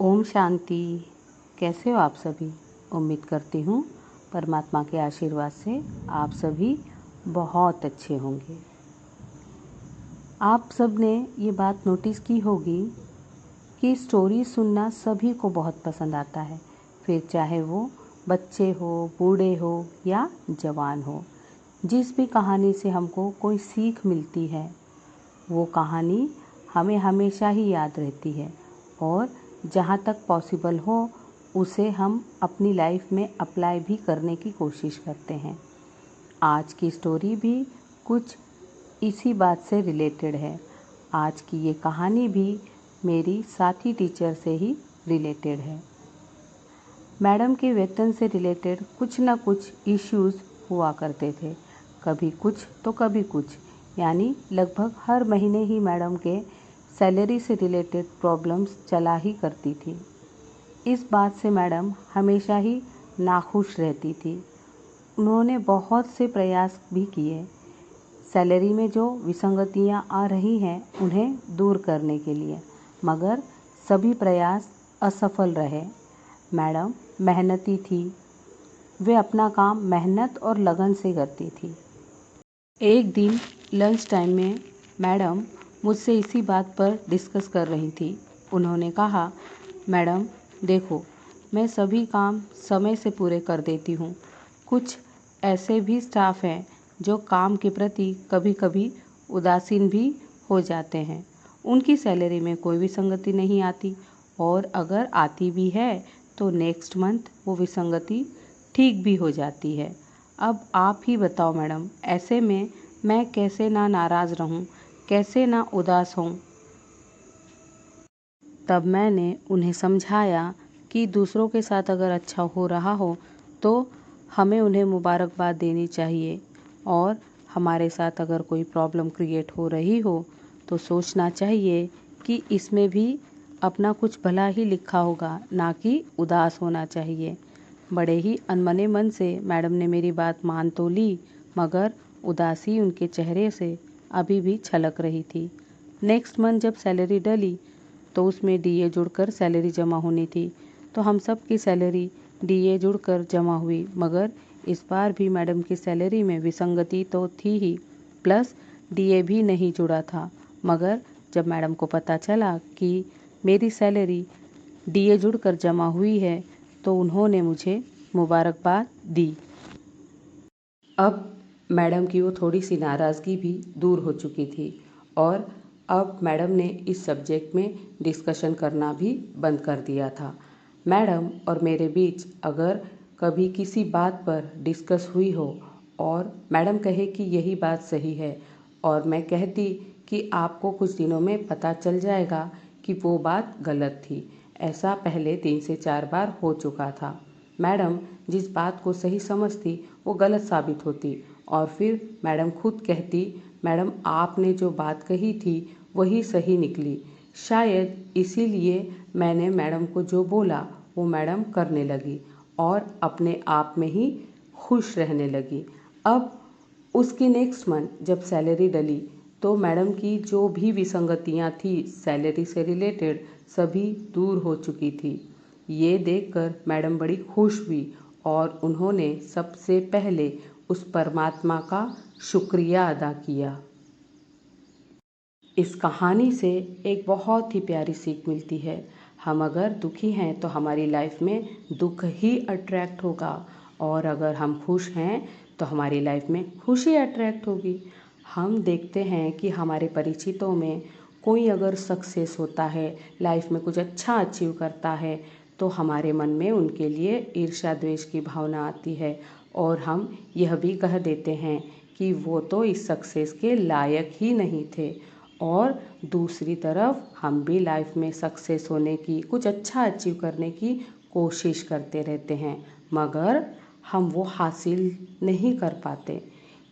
ओम शांति। कैसे हो आप सभी? उम्मीद करती हूँ परमात्मा के आशीर्वाद से आप सभी बहुत अच्छे होंगे। आप सब ने ये बात नोटिस की होगी कि स्टोरी सुनना सभी को बहुत पसंद आता है, फिर चाहे वो बच्चे हो, बूढ़े हो या जवान हो। जिस भी कहानी से हमको कोई सीख मिलती है वो कहानी हमें हमेशा ही याद रहती है और जहाँ तक पॉसिबल हो उसे हम अपनी लाइफ में अप्लाई भी करने की कोशिश करते हैं। आज की स्टोरी भी कुछ इसी बात से रिलेटेड है। आज की ये कहानी भी मेरी साथी टीचर से ही रिलेटेड है। मैडम के वेतन से रिलेटेड कुछ ना कुछ इश्यूज़ हुआ करते थे, कभी कुछ तो कभी कुछ, यानी लगभग हर महीने ही मैडम के सैलरी से रिलेटेड प्रॉब्लम्स चला ही करती थी। इस बात से मैडम हमेशा ही नाखुश रहती थी। उन्होंने बहुत से प्रयास भी किए सैलरी में जो विसंगतियां आ रही हैं उन्हें दूर करने के लिए, मगर सभी प्रयास असफल रहे। मैडम मेहनती थी, वे अपना काम मेहनत और लगन से करती थी। एक दिन लंच टाइम में मैडम मुझसे इसी बात पर डिस्कस कर रही थी। उन्होंने कहा, मैडम देखो, मैं सभी काम समय से पूरे कर देती हूँ। कुछ ऐसे भी स्टाफ हैं जो काम के प्रति कभी कभी उदासीन भी हो जाते हैं। उनकी सैलरी में कोई विसंगति नहीं आती और अगर आती भी है तो नेक्स्ट मंथ वो विसंगति ठीक भी हो जाती है। अब आप ही बताओ मैडम, ऐसे में मैं कैसे ना नाराज़ रहूं, कैसे ना उदास हूं। तब मैंने उन्हें समझाया कि दूसरों के साथ अगर अच्छा हो रहा हो तो हमें उन्हें मुबारकबाद देनी चाहिए, और हमारे साथ अगर कोई प्रॉब्लम क्रिएट हो रही हो तो सोचना चाहिए कि इसमें भी अपना कुछ भला ही लिखा होगा, ना कि उदास होना चाहिए। बड़े ही अनमने मन से मैडम ने मेरी बात मान तो ली, मगर उदासी उनके चेहरे से अभी भी छलक रही थी। नेक्स्ट मंथ जब सैलरी डली तो उसमें डीए जुड़कर सैलरी जमा होनी थी, तो हम सब की सैलरी डीए जुड़कर जमा हुई, मगर इस बार भी मैडम की सैलरी में विसंगति तो थी ही, प्लस डीए भी नहीं जुड़ा था। मगर जब मैडम को पता चला कि मेरी सैलरी डीए जुड़कर जमा हुई है तो उन्होंने मुझे मुबारकबाद दी। अब मैडम की वो थोड़ी सी नाराज़गी भी दूर हो चुकी थी और अब मैडम ने इस सब्जेक्ट में डिस्कशन करना भी बंद कर दिया था। मैडम और मेरे बीच अगर कभी किसी बात पर डिस्कस हुई हो और मैडम कहे कि यही बात सही है और मैं कहती कि आपको कुछ दिनों में पता चल जाएगा कि वो बात गलत थी, ऐसा पहले 3 से 4 बार हो चुका था। मैडम जिस बात को सही समझती वो गलत साबित होती और फिर मैडम खुद कहती, मैडम आपने जो बात कही थी वही सही निकली। शायद इसीलिए मैंने मैडम को जो बोला वो मैडम करने लगी और अपने आप में ही खुश रहने लगी। अब उसके नेक्स्ट मंथ जब सैलरी डली तो मैडम की जो भी विसंगतियां थी सैलरी से रिलेटेड सभी दूर हो चुकी थी। ये देखकर मैडम बड़ी खुश हुई और उन्होंने सबसे पहले उस परमात्मा का शुक्रिया अदा किया। इस कहानी से एक बहुत ही प्यारी सीख मिलती है। हम अगर दुखी हैं तो हमारी लाइफ में दुख ही अट्रैक्ट होगा और अगर हम खुश हैं तो हमारी लाइफ में खुशी अट्रैक्ट होगी। हम देखते हैं कि हमारे परिचितों में कोई अगर सक्सेस होता है, लाइफ में कुछ अच्छा अचीव करता है, तो हमारे मन में उनके लिए ईर्ष्या द्वेष की भावना आती है और हम यह भी कह देते हैं कि वो तो इस सक्सेस के लायक ही नहीं थे। और दूसरी तरफ हम भी लाइफ में सक्सेस होने की, कुछ अच्छा अचीव करने की कोशिश करते रहते हैं, मगर हम वो हासिल नहीं कर पाते।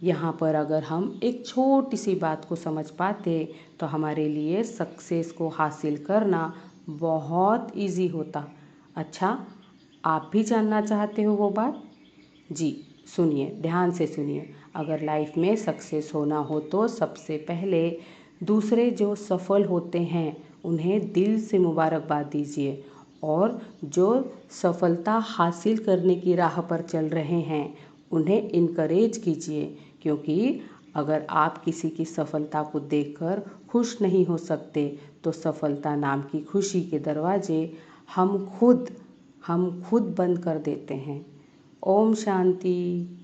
यहाँ पर अगर हम एक छोटी सी बात को समझ पाते तो हमारे लिए सक्सेस को हासिल करना बहुत इजी होता। अच्छा, आप भी जानना चाहते हो वो बात? जी सुनिए, ध्यान से सुनिए। अगर लाइफ में सक्सेस होना हो तो सबसे पहले दूसरे जो सफल होते हैं उन्हें दिल से मुबारकबाद दीजिए और जो सफलता हासिल करने की राह पर चल रहे हैं उन्हें इनकरेज कीजिए, क्योंकि अगर आप किसी की सफलता को देखकर खुश नहीं हो सकते तो सफलता नाम की खुशी के दरवाजे हम खुद बंद कर देते हैं। ओम शांति।